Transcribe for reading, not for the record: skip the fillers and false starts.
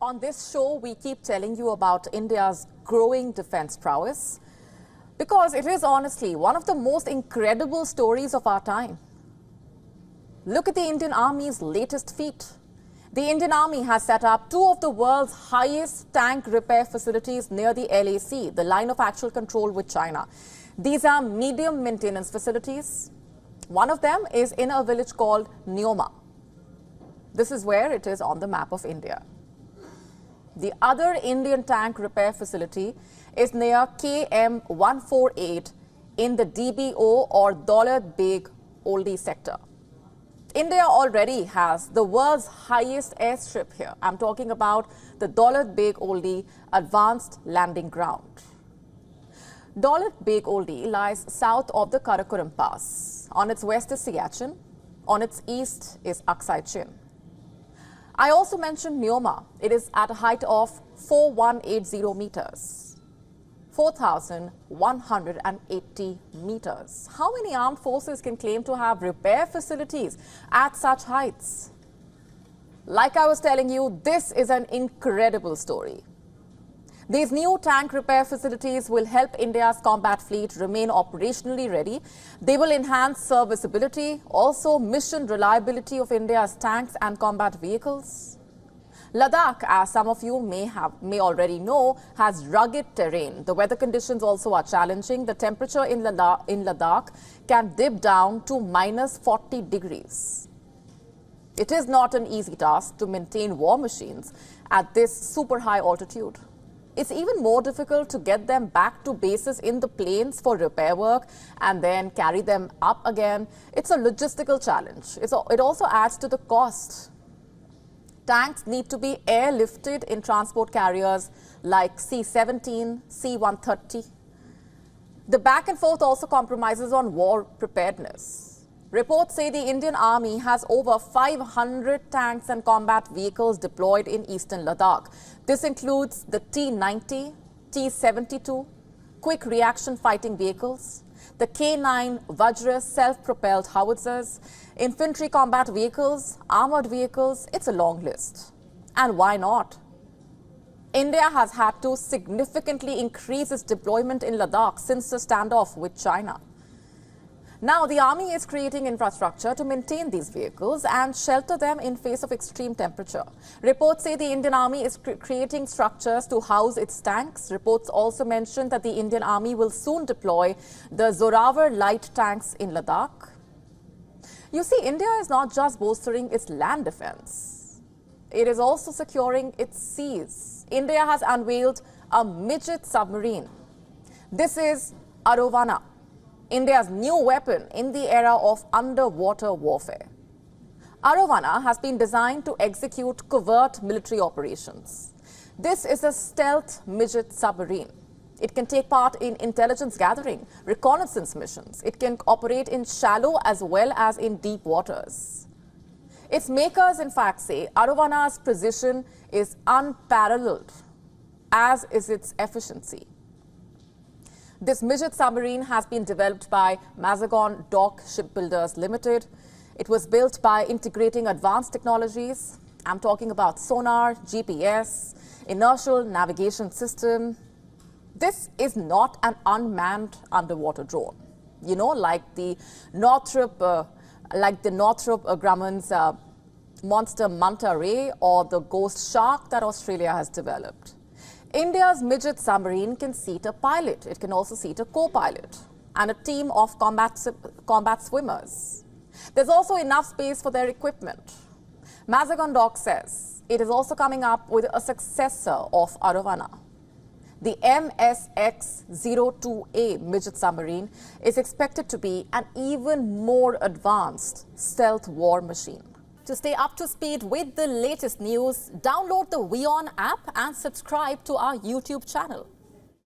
On this show, we keep telling you about India's growing defense prowess because it is honestly one of the most incredible stories of our time. Look at the Indian Army's latest feat. The Indian Army has set up two of the world's highest tank repair facilities near the LAC, the line of actual control with China. These are medium maintenance facilities. One of them is in a village called Neoma. This is where it is on the map of India. The other Indian tank repair facility is near KM 148 in the DBO or Daulat Beg Oldie sector. India already has the world's highest airstrip here. I'm talking about the Daulat Beg Oldie Advanced Landing Ground. Daulat Beg Oldie lies south of the Karakoram Pass. On its west is Siachen. On its east is Aksai Chin. I also mentioned Neoma. It is at a height of 4180 meters, 4,180 meters. How many armed forces can claim to have repair facilities at such heights? Like I was telling you, this is an incredible story. These new tank repair facilities will help India's combat fleet remain operationally ready. They will enhance serviceability, also mission reliability of India's tanks and combat vehicles. Ladakh, as some of you may already know, has rugged terrain. The weather conditions also are challenging. The temperature in Ladakh can dip down to minus 40 degrees. It is not an easy task to maintain war machines at this super high altitude. It's even more difficult to get them back to bases in the plains for repair work and then carry them up again. It's a logistical challenge. It also adds to the cost. Tanks need to be airlifted in transport carriers like C-17, C-130. The back and forth also compromises on war preparedness. Reports say the Indian Army has over 500 tanks and combat vehicles deployed in eastern Ladakh. This includes the T-90, T-72, quick reaction fighting vehicles, the K-9 Vajra self-propelled howitzers, infantry combat vehicles, armored vehicles. It's a long list. And why not? India has had to significantly increase its deployment in Ladakh since the standoff with China. Now, the Army is creating infrastructure to maintain these vehicles and shelter them in face of extreme temperature. Reports say the Indian Army is creating structures to house its tanks. Reports also mention that the Indian Army will soon deploy the Zorawar light tanks in Ladakh. You see, India is not just bolstering its land defense. It is also securing its seas. India has unveiled a midget submarine. This is Arovana, India's new weapon in the era of underwater warfare. Arovana has been designed to execute covert military operations. This is a stealth midget submarine. It can take part in intelligence gathering, reconnaissance missions. It can operate in shallow as well as in deep waters. Its makers, in fact, say Arovana's precision is unparalleled, as is its efficiency. This midget submarine has been developed by Mazagon Dock Shipbuilders Limited. It was built by integrating advanced technologies. I'm talking about sonar, GPS, inertial navigation system. This is not an unmanned underwater drone. You know, like the Northrop Grumman's monster manta ray or the ghost shark that Australia has developed. India's midget submarine can seat a pilot. It can also seat a co-pilot and a team of combat swimmers. There's also enough space for their equipment. Mazagon Dock says it is also coming up with a successor of Arovana. The MSX-02A midget submarine is expected to be an even more advanced stealth war machine. To stay up to speed with the latest news, download the WION app and subscribe to our YouTube channel.